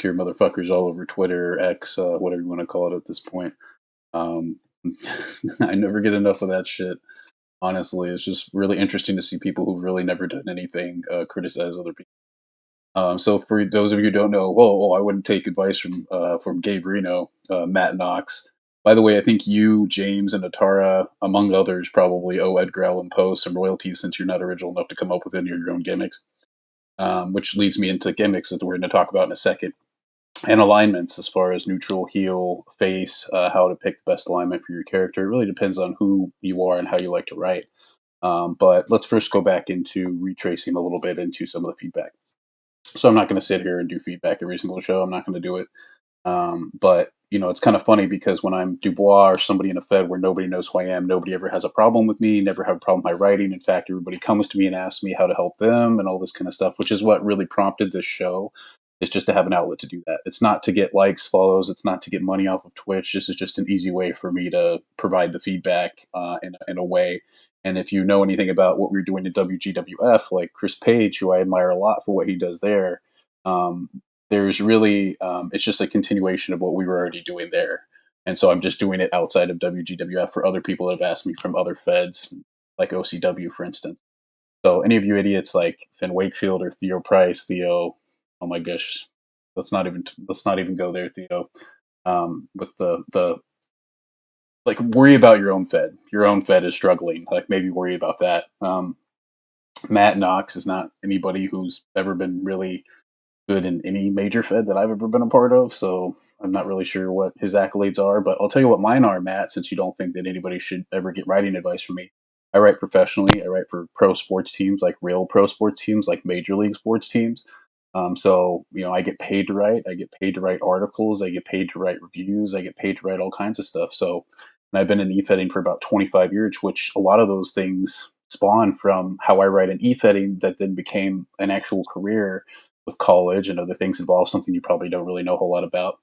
hear motherfuckers all over Twitter, X, whatever you want to call it at this point. Um, I never get enough of that shit. Honestly, it's just really interesting to see people who've really never done anything criticize other people. So for those of you who don't know, I wouldn't take advice from Gabe Reno, Matt Knox. By the way, I think you, James, and Atara, among others, probably owe Edgar Allan Poe some royalties since you're not original enough to come up with any of your own gimmicks. Which leads me into gimmicks that we're going to talk about in a second, and alignments as far as neutral, heel, face, how to pick the best alignment for your character. It really depends on who you are and how you like to write. But let's first go back into retracing a little bit into some of the feedback. So I'm not going to sit here and do feedback every single show. I'm not going to do it. But it's kind of funny because when I'm Dubois or somebody in a Fed where nobody knows who I am, nobody ever has a problem with me, never have a problem with my writing. In fact, everybody comes to me and asks me how to help them and all this kind of stuff, which is what really prompted this show. It's just to have an outlet to do that. It's not to get likes, follows. It's not to get money off of Twitch. This is just an easy way for me to provide the feedback in a way. And if you know anything about what we're doing at WGWF, like Chris Page, who I admire a lot for what he does there, um, there's really it's just a continuation of what we were already doing there. And so I'm just doing it outside of WGWF for other people that have asked me from other feds, like OCW, for instance. So any of you idiots like Finn Wakefield or Theo Price, Theo, oh my gosh, let's not even go there, Theo. With the like, worry about your own fed. Your own fed is struggling. Like, maybe worry about that. Matt Knox is not anybody who's ever been really good in any major Fed that I've ever been a part of. So I'm not really sure what his accolades are, but I'll tell you what mine are, Matt, since you don't think that anybody should ever get writing advice from me. I write professionally. I write for pro sports teams, like real pro sports teams, like major league sports teams. So I get paid to write. I get paid to write articles. I get paid to write reviews. I get paid to write all kinds of stuff. So, and I've been in e-fetting for about 25 years, which a lot of those things spawn from how I write in e-fetting that then became an actual career with college and other things involved, something you probably don't really know a whole lot about.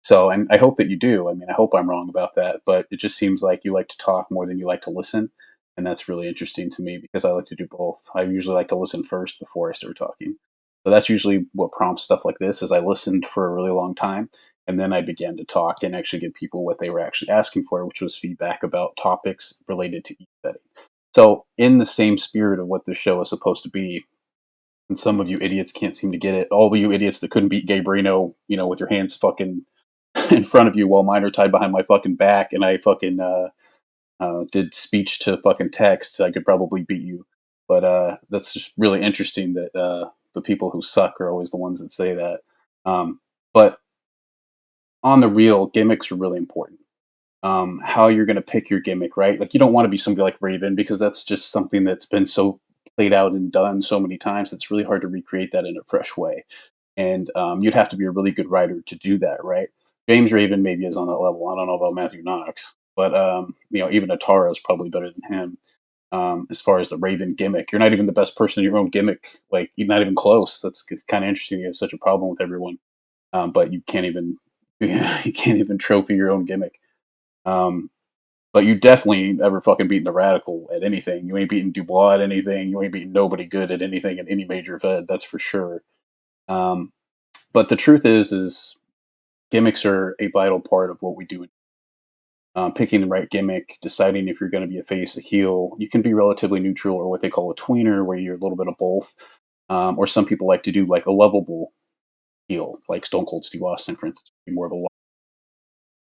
So, and I hope that you do. I mean, I hope I'm wrong about that, but it just seems like you like to talk more than you like to listen. And that's really interesting to me because I like to do both. I usually like to listen first before I start talking. So that's usually what prompts stuff like this is I listened for a really long time and then I began to talk and actually give people what they were actually asking for, which was feedback about topics related to e-betting. So in the same spirit of what this show is supposed to be, and some of you idiots can't seem to get it. All of you idiots that couldn't beat Gabe Reno, with your hands fucking in front of you while mine are tied behind my fucking back, and I fucking did speech to fucking text, I could probably beat you. But that's just really interesting that the people who suck are always the ones that say that. But on the real, gimmicks are really important. How you're going to pick your gimmick, right? Like, you don't want to be somebody like Raven because that's just something that's been so played out and done so many times. It's really hard to recreate that in a fresh way. And you'd have to be a really good writer to do that, right? James Raven maybe is on that level. I don't know about Matthew Knox, but even Atara is probably better than him. As far as the Raven gimmick, you're not even the best person in your own gimmick. Like, you're not even close. That's kind of interesting. You have such a problem with everyone, but you can't even you can't even trophy your own gimmick. Um, but you definitely ain't ever fucking beaten a radical at anything. You ain't beaten Dubois at anything. You ain't beaten nobody good at anything in any major Fed. That's for sure. Um, but the truth is gimmicks are a vital part of what we do. Picking the right gimmick, deciding if you're going to be a face, a heel. You can be relatively neutral or what they call a tweener, where you're a little bit of both. Or some people like to do like a lovable heel, like Stone Cold Steve Austin, for instance, be more of a